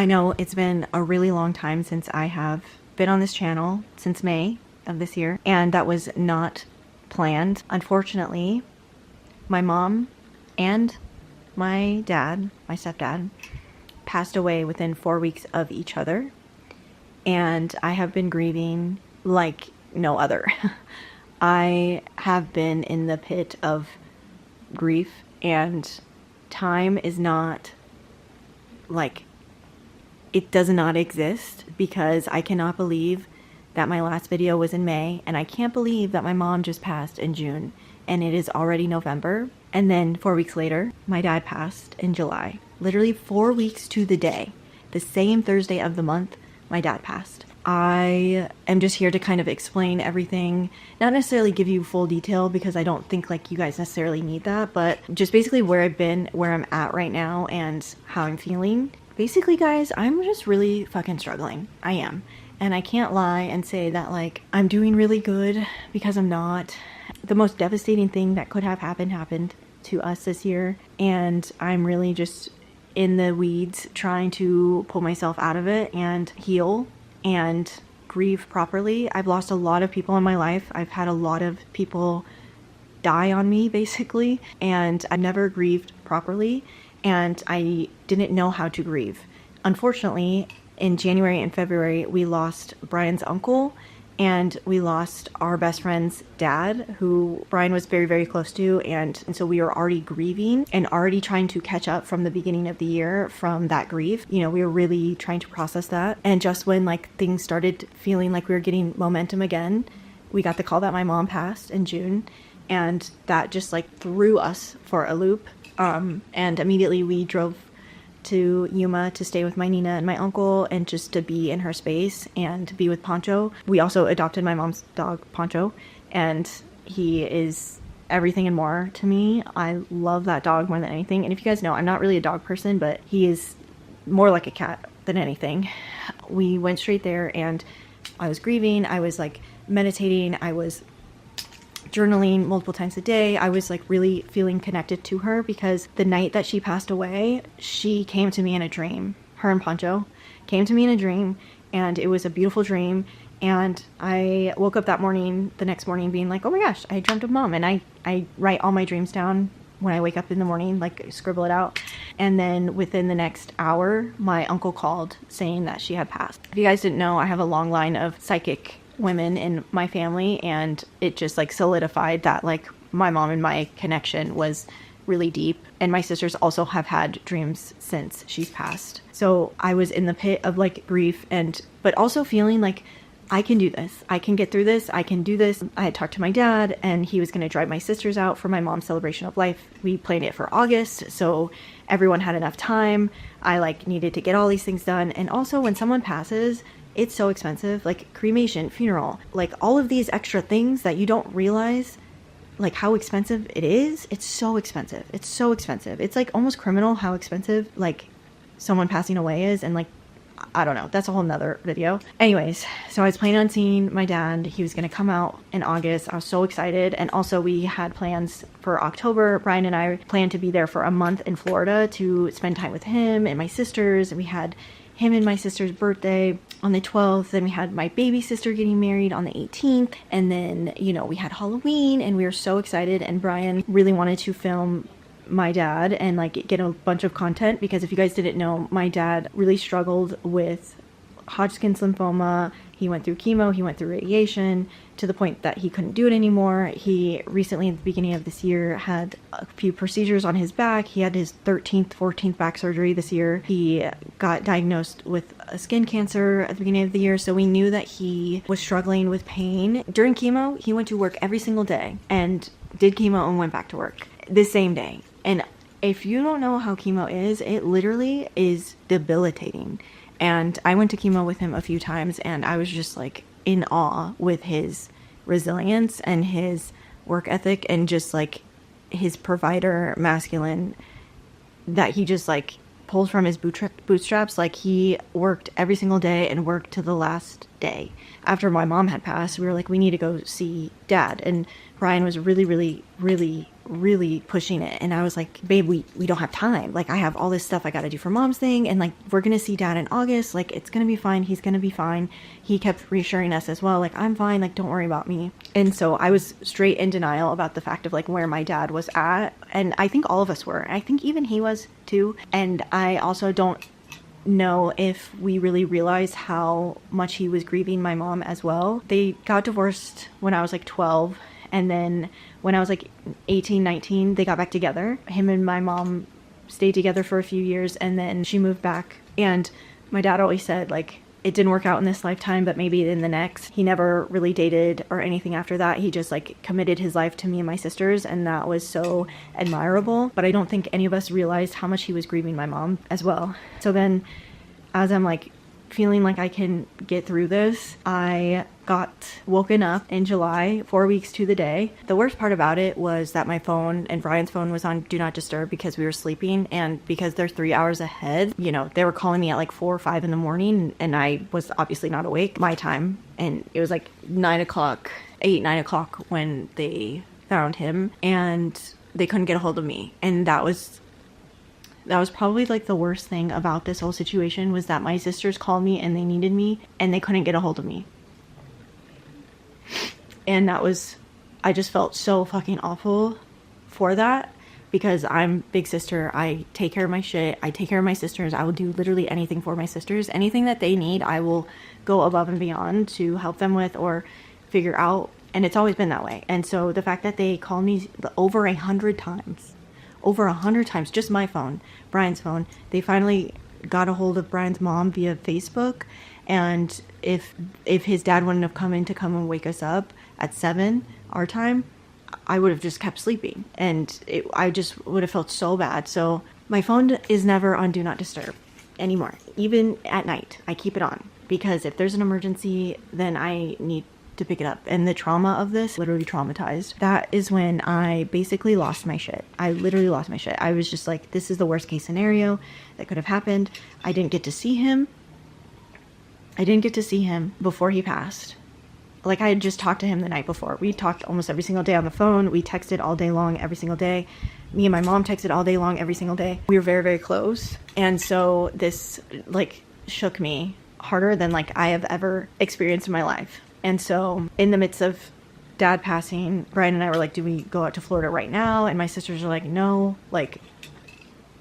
I know it's been a really long time since I have been on this channel, since May of this year, and that was not planned. Unfortunately, my mom and my dad, my stepdad, passed away within 4 weeks of each other, and I have been grieving like no other. I have been in the pit of grief, and time is not, like, it does not exist, because I cannot believe that my last video was in May, and I can't believe that my mom just passed in June, and it is already November. And then 4 weeks later, my dad passed in July. Literally 4 weeks to the day, the same Thursday of the month, my dad passed. I am just here to kind of explain everything, not necessarily give you full detail, because I don't think like you guys necessarily need that, but just basically where I've been, where I'm at right now, and how I'm feeling. Basically, guys, I'm just really fucking struggling. I am. And I can't lie and say that like I'm doing really good, because I'm not. The most devastating thing that could have happened to us this year, and I'm really just in the weeds trying to pull myself out of it and heal and grieve properly. I've lost a lot of people in my life. I've had a lot of people die on me, basically, and I've never grieved properly, and I didn't know how to grieve. Unfortunately, in January and February, we lost Brian's uncle, and we lost our best friend's dad, who Brian was very, very close to, and so we were already grieving and already trying to catch up from the beginning of the year from that grief. You know, we were really trying to process that, and just when like things started feeling like we were getting momentum again, we got the call that my mom passed in June, and that just like threw us for a loop. And immediately we drove to Yuma to stay with my Nina and my uncle, and just to be in her space and be with Poncho. We also adopted my mom's dog, Poncho, and he is everything and more to me. I love that dog more than anything. And if you guys know, I'm not really a dog person, but he is more like a cat than anything. We went straight there, and I was grieving. I was like meditating. I was journaling multiple times a day. I was like really feeling connected to her, because the night that she passed away, she came to me in a dream. Her and Poncho came to me in a dream, and it was a beautiful dream. And I woke up that morning, the next morning, being like, oh my gosh, I dreamt of mom. And I write all my dreams down when I wake up in the morning, like scribble it out. And then within the next hour, my uncle called saying that she had passed. If you guys didn't know, I have a long line of psychic women in my family, and it just like solidified that like my mom and my connection was really deep, and my sisters also have had dreams since she's passed. So I was in the pit of like grief, but also feeling like I can do this, I can get through this, I can do this. I had talked to my dad, and he was going to drive my sisters out for my mom's celebration of life. We planned it for August, so everyone had enough time. I like needed to get all these things done. And also when someone passes, it's so expensive, like cremation, funeral, like all of these extra things that you don't realize like how expensive it is. It's so expensive. It's so expensive. It's like almost criminal how expensive like someone passing away is. And like, I don't know, that's a whole nother video. Anyways, so I was planning on seeing my dad. He was going to come out in August. I was so excited. And also we had plans for October. Brian and I planned to be there for a month in Florida to spend time with him and my sisters. And we had him and my sister's birthday on the 12th. Then we had my baby sister getting married on the 18th. And then, you know, we had Halloween, and we were so excited. And Brian really wanted to film my dad and like get a bunch of content, because if you guys didn't know, my dad really struggled with Hodgkin's lymphoma. He went through chemo, he went through radiation, to the point that he couldn't do it anymore. He recently, at the beginning of this year, had a few procedures on his back. He had his 13th, 14th back surgery this year. He got diagnosed with a skin cancer at the beginning of the year, so we knew that he was struggling with pain. During chemo, he went to work every single day and did chemo and went back to work the same day. And if you don't know how chemo is, it literally is debilitating. And I went to chemo with him a few times, and I was just like in awe with his resilience and his work ethic, and just like his provider masculine that he just like pulls from his bootstraps. Like he worked every single day and worked to the last day. After my mom had passed, we were like, we need to go see dad. And Brian was really, really, really, really pushing it. And I was like, babe, we don't have time. Like, I have all this stuff I got to do for mom's thing. And like, we're going to see dad in August. Like, it's going to be fine. He's going to be fine. He kept reassuring us as well. Like, I'm fine. Like, don't worry about me. And so I was straight in denial about the fact of like where my dad was at. And I think all of us were. I think even he was too. And I also don't know if we really realized how much he was grieving my mom as well. They got divorced when I was like 12. And then when I was like 18, 19, they got back together. Him and my mom stayed together for a few years, and then she moved back. And my dad always said, like, it didn't work out in this lifetime, but maybe in the next. He never really dated or anything after that. He just like committed his life to me and my sisters, and that was so admirable. But I don't think any of us realized how much he was grieving my mom as well. So then as I'm like feeling like I can get through this, I got woken up in July, 4 weeks to the day. The worst part about it was that my phone and Brian's phone was on Do Not Disturb because we were sleeping, and because they're 3 hours ahead, you know, they were calling me at like 4 or 5 in the morning, and I was obviously not awake my time. And it was like 9 o'clock when they found him, and they couldn't get a hold of me. And that was probably like the worst thing about this whole situation, was that my sisters called me and they needed me and they couldn't get a hold of me. And I just felt so fucking awful for that, because I'm big sister. I take care of my shit. I take care of my sisters. I will do literally anything for my sisters. Anything that they need, I will go above and beyond to help them with or figure out. And it's always been that way. And so the fact that they called me over 100 times, just my phone, Brian's phone, they finally got a hold of Brian's mom via Facebook. And if his dad wouldn't have come and wake us up at 7 our time, I would have just kept sleeping, and I just would have felt so bad. So my phone is never on Do Not Disturb anymore. Even at night, I keep it on, because if there's an emergency, then I need to pick it up. And the trauma of this, literally traumatized. That is when I basically lost my shit. I literally lost my shit. I was just like, this is the worst case scenario that could have happened. I didn't get to see him before he passed. Like, I had just talked to him the night before. We talked almost every single day on the phone. We texted all day long, every single day. Me and my mom texted all day long, every single day. We were very, very close. And so this, like, shook me harder than, like, I have ever experienced in my life. And so in the midst of dad passing, Brian and I were like, do we go out to Florida right now? And my sisters are like, no, like,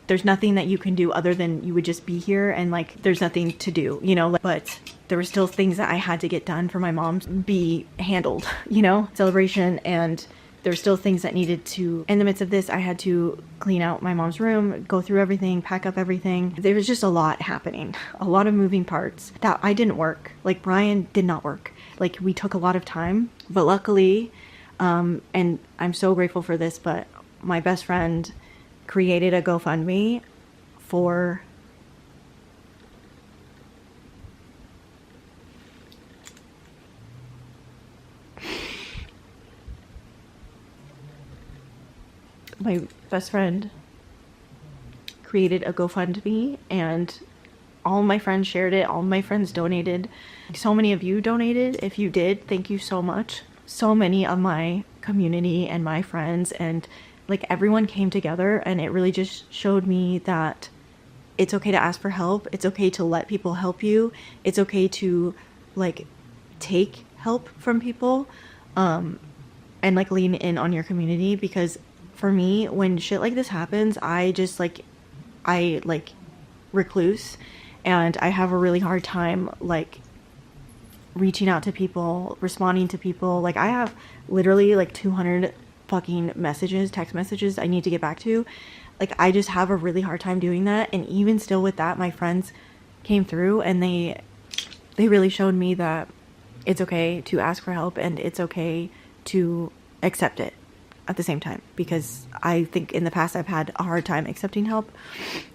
there's nothing that you can do other than you would just be here, and like, there's nothing to do, you know. But there were still things that I had to get done for my mom to be handled, you know, celebration. And there were still things that needed to, in the midst of this, I had to clean out my mom's room, go through everything, pack up everything. There was just a lot happening, a lot of moving parts that I didn't work. Like, Brian did not work. Like, we took a lot of time, but luckily, and I'm so grateful for this, but my best friend created a GoFundMe for my best friend created a GoFundMe, and all my friends shared it. All my friends donated. So many of you donated. If you did, thank you so much. So many of my community and my friends and like everyone came together, and it really just showed me that it's okay to ask for help. It's okay to let people help you. It's okay to like take help from people, and like lean in on your community. Because for me, when shit like this happens, I recluse, and I have a really hard time like reaching out to people, responding to people. Like, I have literally like 200 fucking messages, text messages I need to get back to. Like, I just have a really hard time doing that. And even still with that, my friends came through, and they really showed me that it's okay to ask for help, and it's okay to accept it at the same time, because I think in the past I've had a hard time accepting help.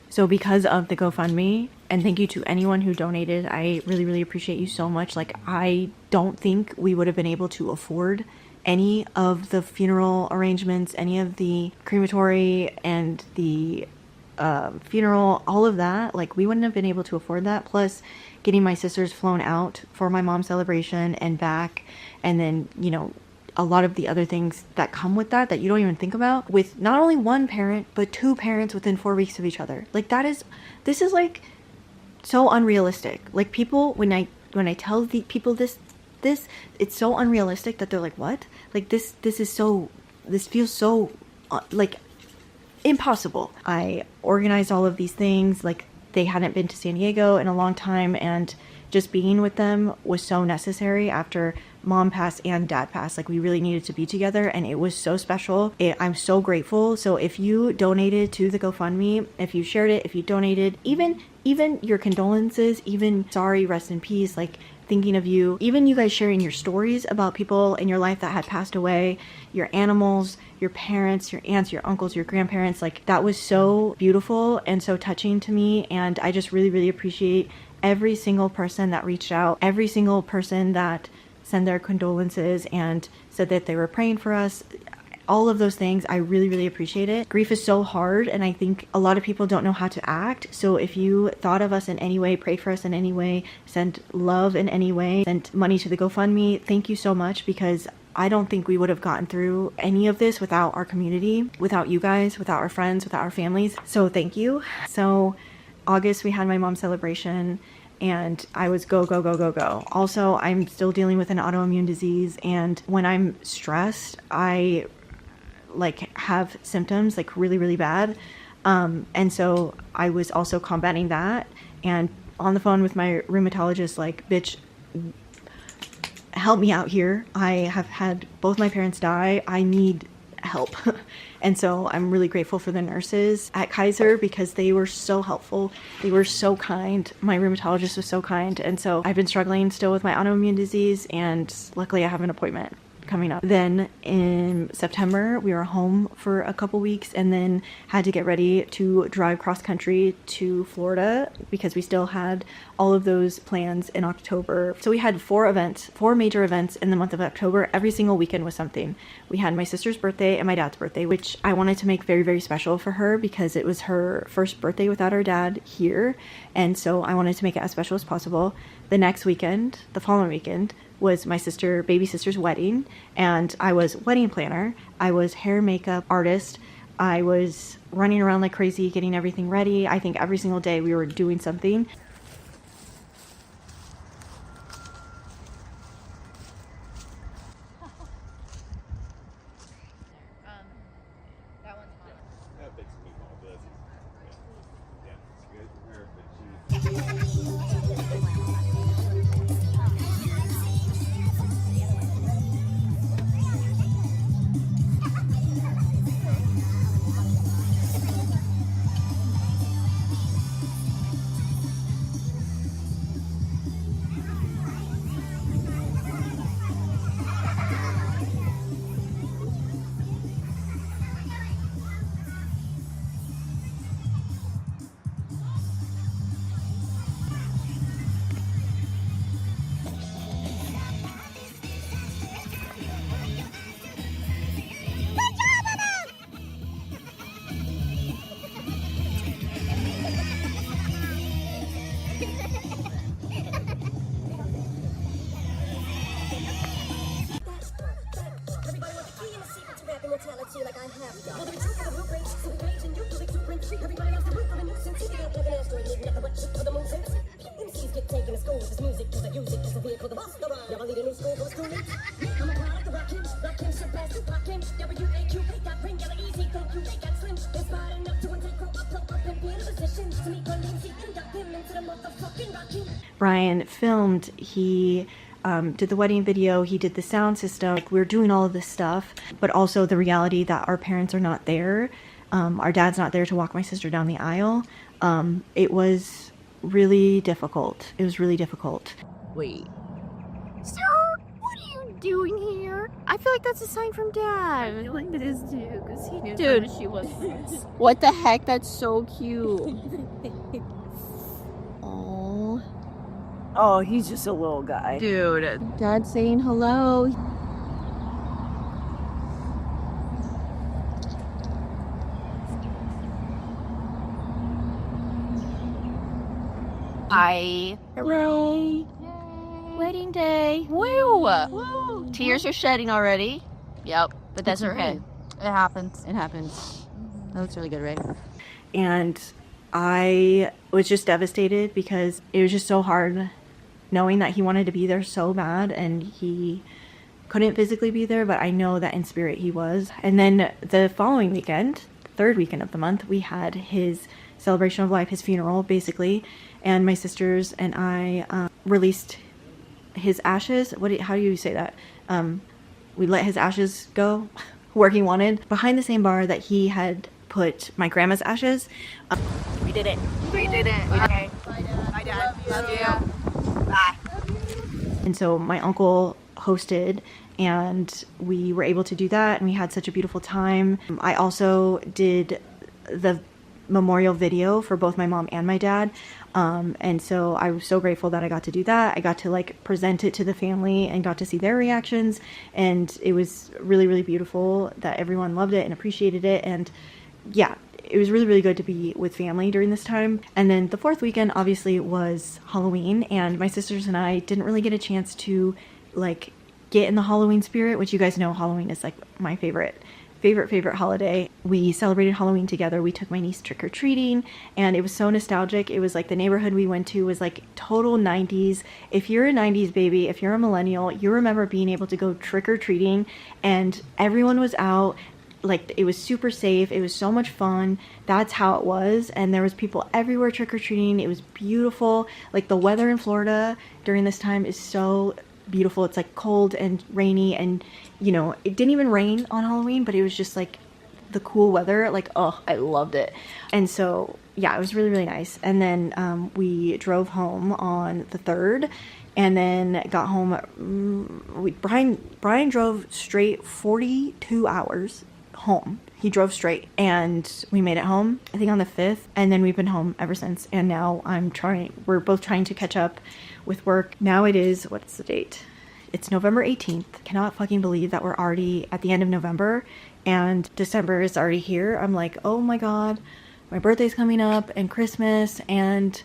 So because of the GoFundMe, and thank you to anyone who donated, I really, really appreciate you so much. Like, I don't think we would have been able to afford any of the funeral arrangements, any of the crematory and the funeral, all of that. Like, we wouldn't have been able to afford that. Plus getting my sisters flown out for my mom's celebration and back, and then, you know, a lot of the other things that come with that you don't even think about, with not only one parent but two parents within 4 weeks of each other. Like this is like so unrealistic. Like people, when I tell the people this, it's so unrealistic that they're like, what? Like this feels so like impossible. I organized all of these things. Like, they hadn't been to San Diego in a long time, and just being with them was so necessary after mom passed and dad passed. Like, we really needed to be together, and it was so special. I'm so grateful. So if you donated to the GoFundMe, if you shared it, if you donated, even your condolences, even sorry, rest in peace, like thinking of you, even you guys sharing your stories about people in your life that had passed away, your animals, your parents, your aunts, your uncles, your grandparents, like that was so beautiful and so touching to me. And I just really, really appreciate every single person that reached out, every single person that sent their condolences and said that they were praying for us. All of those things, I really, really appreciate it. Grief is so hard, and I think a lot of people don't know how to act. So if you thought of us in any way, prayed for us in any way, sent love in any way, sent money to the GoFundMe, thank you so much, because I don't think we would have gotten through any of this without our community, without you guys, without our friends, without our families. So thank you. So August, we had my mom's celebration, and I was go, go, go, go, go. Also, I'm still dealing with an autoimmune disease, and when I'm stressed, I like have symptoms like really, really bad. And so I was also combating that, and on the phone with my rheumatologist, like, bitch, help me out here. I have had both my parents die. I need help. And so I'm really grateful for the nurses at Kaiser, because they were so helpful. They were so kind. My rheumatologist was so kind. And so I've been struggling still with my autoimmune disease, and luckily I have an appointment coming up. Then in September, we were home for a couple weeks, and then had to get ready to drive cross country to Florida, because we still had all of those plans in October. So we had 4 major events in the month of October. Every single weekend was something. We had my sister's birthday and my dad's birthday, which I wanted to make very, very special for her, because it was her first birthday without her dad here. And so I wanted to make it as special as possible. The next weekend, the following weekend, was my baby sister's wedding, and I was wedding planner, I was hair makeup artist, I was running around like crazy getting everything ready. I think every single day we were doing something. Brian filmed, he did the wedding video, he did the sound system. Like, we're doing all of this stuff, but also the reality that our parents are not there. Our dad's not there to walk my sister down the aisle. It was really difficult. It was really difficult. Wait. Sir, what are you doing here? I feel like that's a sign from Dad. I feel like it is too, because he knew Dude, she was. What the heck? That's so cute. Oh. Oh, he's just a little guy. Dude. Dad's saying hello. Hi. Hooray! Wedding day. Woo! Tears are shedding already. Yep, but that's okay. It happens. It happens. That looks really good, right? And I was just devastated because it was just so hard knowing that he wanted to be there so bad and he couldn't physically be there, but I know that in spirit he was. And then the following weekend, third weekend of the month, we had his celebration of life, his funeral, basically. And my sisters and I released his ashes. How do you say that? We let his ashes go where he wanted, behind the same bar that he had put my grandma's ashes. We did it. We did it. Okay. Bye, Dad. Love you. Bye. And so my uncle hosted and we were able to do that and we had such a beautiful time. I also did the memorial video for both my mom and my dad. And so I was so grateful that I got to do that. I got to like present it to the family and got to see their reactions. And it was really, really beautiful that everyone loved it and appreciated it. And yeah, it was really, really good to be with family during this time. And then the fourth weekend obviously was Halloween, and my sisters and I didn't really get a chance to like get in the Halloween spirit, which you guys know Halloween is like my favorite holiday. We celebrated Halloween together. We took my niece trick-or-treating and it was so nostalgic. It was like the neighborhood we went to was like total 90s. If you're a 90s baby, if you're a millennial, you remember being able to go trick-or-treating and everyone was out. Like it was super safe. It was so much fun. That's how it was. And there was people everywhere trick-or-treating. It was beautiful. Like the weather in Florida during this time is so beautiful. It's like cold and rainy, and you know, it didn't even rain on Halloween, but it was just like the cool weather. Like, oh, I loved it. And so yeah, it was really, really nice. And then we drove home on the 3rd and then got home. Brian drove straight 42 hours home. He drove straight and we made it home, I think on the 5th, and then we've been home ever since. And now we're both trying to catch up with work. Now it is, what's the date? It's November 18th. Cannot fucking believe that we're already at the end of November and December is already here. I'm like, oh my God, my birthday's coming up and Christmas, and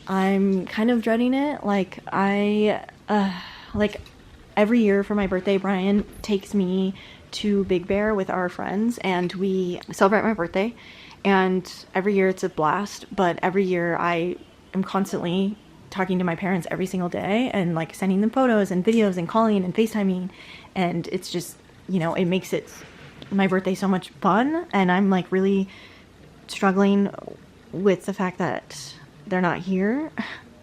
I'm kind of dreading it. Like like every year for my birthday, Brian takes me to Big Bear with our friends and we celebrate my birthday, and every year it's a blast. But every year I am constantly talking to my parents every single day and like sending them photos and videos and calling and FaceTiming, and it's just, you know, it makes my birthday so much fun. And I'm like really struggling with the fact that they're not here,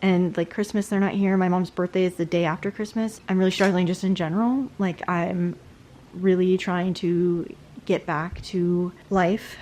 and like Christmas they're not here. My mom's birthday is the day after Christmas. I'm really struggling just in general. Like I'm really trying to get back to life.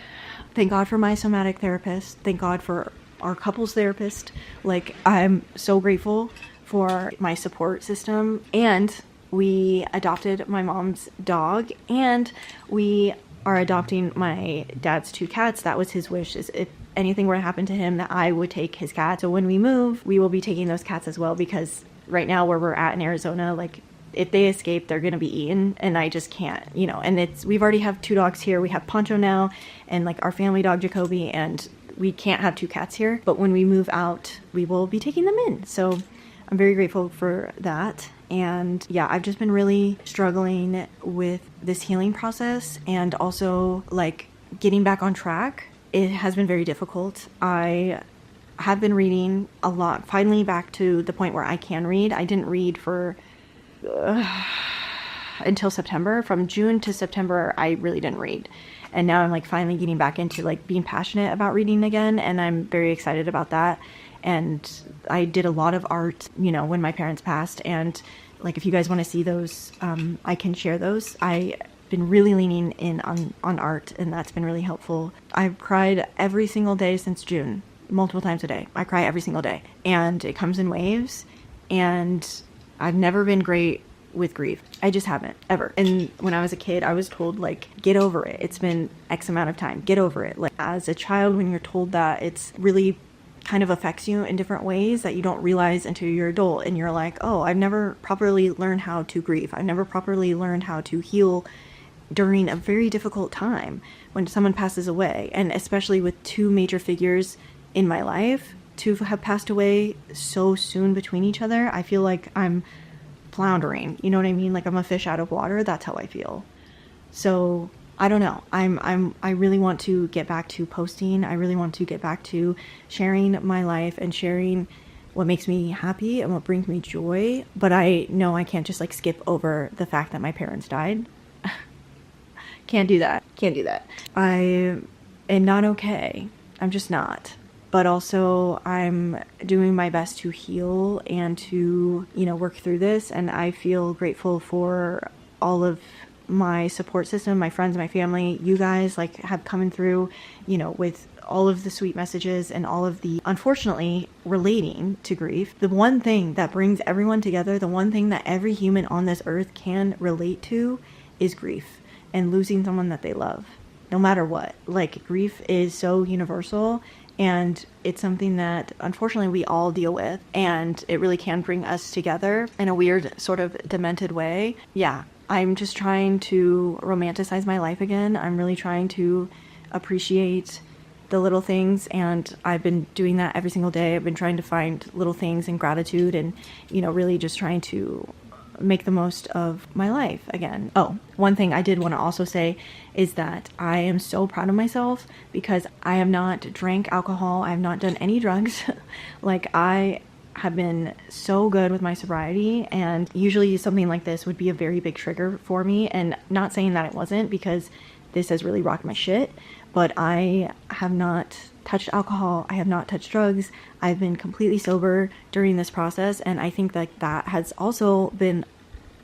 Thank God for my somatic therapist. Thank God for our couples therapist. Like I'm so grateful for my support system. And we adopted my mom's dog, and we are adopting my dad's 2 cats. That was his wish, is if anything were to happen to him, that I would take his cat. So when we move, we will be taking those cats as well, because right now where we're at in Arizona, like if they escape, they're going to be eaten, and I just can't, you know. And we've already have 2 dogs here. We have Poncho now and like our family dog Jacoby, and we can't have 2 cats here. But when we move out, we will be taking them in. So I'm very grateful for that. And yeah, I've just been really struggling with this healing process and also like getting back on track. It has been very difficult. I have been reading a lot, finally back to the point where I can read. I didn't read for until September. From June to September, I really didn't read. And now I'm like finally getting back into like being passionate about reading again, and I'm very excited about that. And I did a lot of art, you know, when my parents passed, and like if you guys want to see those, I can share those. I've been really leaning in on art, and that's been really helpful. I've cried every single day since June, multiple times a day. I cry every single day, and it comes in waves, and I've never been great with grief. I just haven't, ever. And when I was a kid, I was told, like, get over it. It's been X amount of time. Get over it. Like, as a child, when you're told that, it's really kind of affects you in different ways that you don't realize until you're adult. And you're like, oh, I've never properly learned how to grieve. I've never properly learned how to heal during a very difficult time when someone passes away. And especially with 2 major figures in my life, to have passed away so soon between each other, I feel like I'm floundering. You know what I mean? Like I'm a fish out of water. That's how I feel. So I don't know. I really want to get back to posting. I really want to get back to sharing my life and sharing what makes me happy and what brings me joy. But I know I can't just like skip over the fact that my parents died. Can't do that. Can't do that. I am not okay. I'm just not. But also I'm doing my best to heal and to, you know, work through this. And I feel grateful for all of my support system, my friends, my family, you guys like have coming through, you know, with all of the sweet messages and all of the, unfortunately, relating to grief. The one thing that brings everyone together, the one thing that every human on this earth can relate to is grief and losing someone that they love, no matter what. Like grief is so universal, and it's something that unfortunately we all deal with, and it really can bring us together in a weird sort of demented way. Yeah. I'm just trying to romanticize my life again. I'm really trying to appreciate the little things, and I've been doing that every single day. I've been trying to find little things and gratitude and, you know, really just trying to make the most of my life again. Oh, one thing I did want to also say is that I am so proud of myself because I have not drank alcohol. I have not done any drugs. Like I have been so good with my sobriety, and usually something like this would be a very big trigger for me, and not saying that it wasn't, because this has really rocked my shit, but I have not touched alcohol. I have not touched drugs. I've been completely sober during this process, and I think that that has also been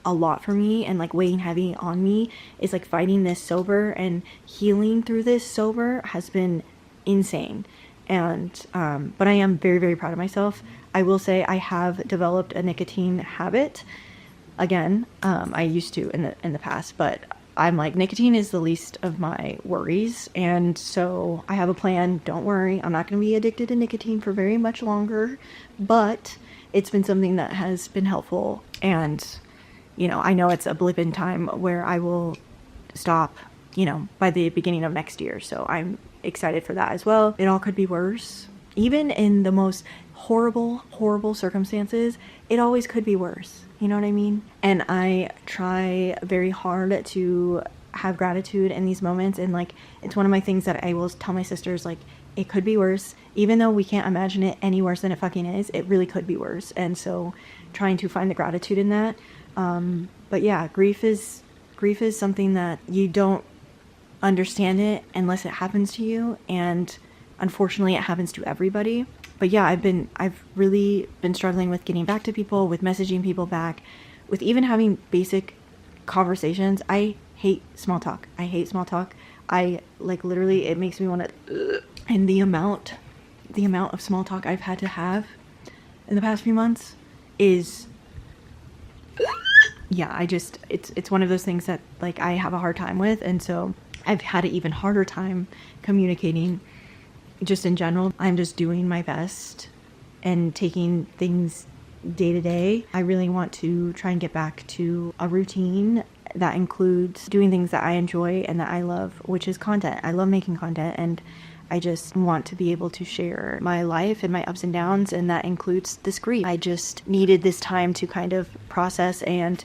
a lot for me, and like weighing heavy on me is like fighting this sober and healing through this sober has been insane. And but I am very, very proud of myself. I will say I have developed a nicotine habit again. I used to in the past, but I'm like, nicotine is the least of my worries, and so I have a plan. Don't worry, I'm not going to be addicted to nicotine for very much longer, but it's been something that has been helpful. And you know, I know it's a blip in time where I will stop, you know, by the beginning of next year, so I'm excited for that as well. It all could be worse. Even in the most horrible circumstances, it always could be worse. You know what I mean? And I try very hard to have gratitude in these moments. And like, it's one of my things that I will tell my sisters, like, it could be worse. Even though we can't imagine it any worse than it fucking is, it really could be worse. And so trying to find the gratitude in that. But yeah, grief is something that you don't understand it unless it happens to you, and unfortunately it happens to everybody. But yeah, I've really been struggling with getting back to people, with messaging people back, with even having basic conversations. I hate small talk. I like, literally, it makes me want to, and the amount of small talk I've had to have in the past few months is, yeah, it's one of those things that like I have a hard time with. And so I've had an even harder time communicating just in general. I'm just doing my best and taking things day to day. I really want to try and get back to a routine that includes doing things that I enjoy and that I love, which is content. I love making content, and I just want to be able to share my life and my ups and downs, and that includes this grief. I just needed this time to kind of process and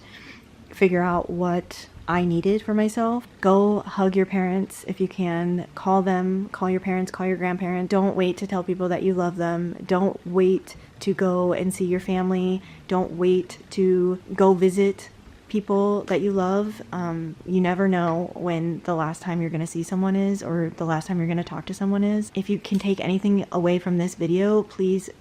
figure out what I needed for myself. Go hug your parents if you can. Call them, call your parents, call your grandparents. Don't wait to tell people that you love them. Don't wait to go and see your family. Don't wait to go visit people that you love. You never know when the last time you're going to see someone is, or the last time you're going to talk to someone is. If you can take anything away from this video, please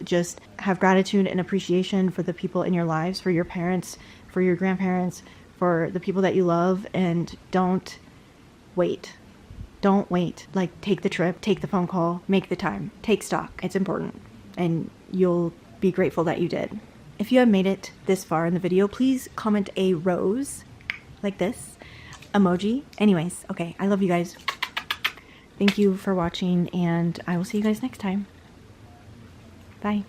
just have gratitude and appreciation for the people in your lives, for your parents, for your grandparents, for the people that you love, and don't wait. Like, take the trip, take the phone call, make the time, take stock. It's important, and you'll be grateful that you did. If you have made it this far in the video, please comment a rose, like this, emoji. Anyways, okay, I love you guys. Thank you for watching, and I will see you guys next time. Bye.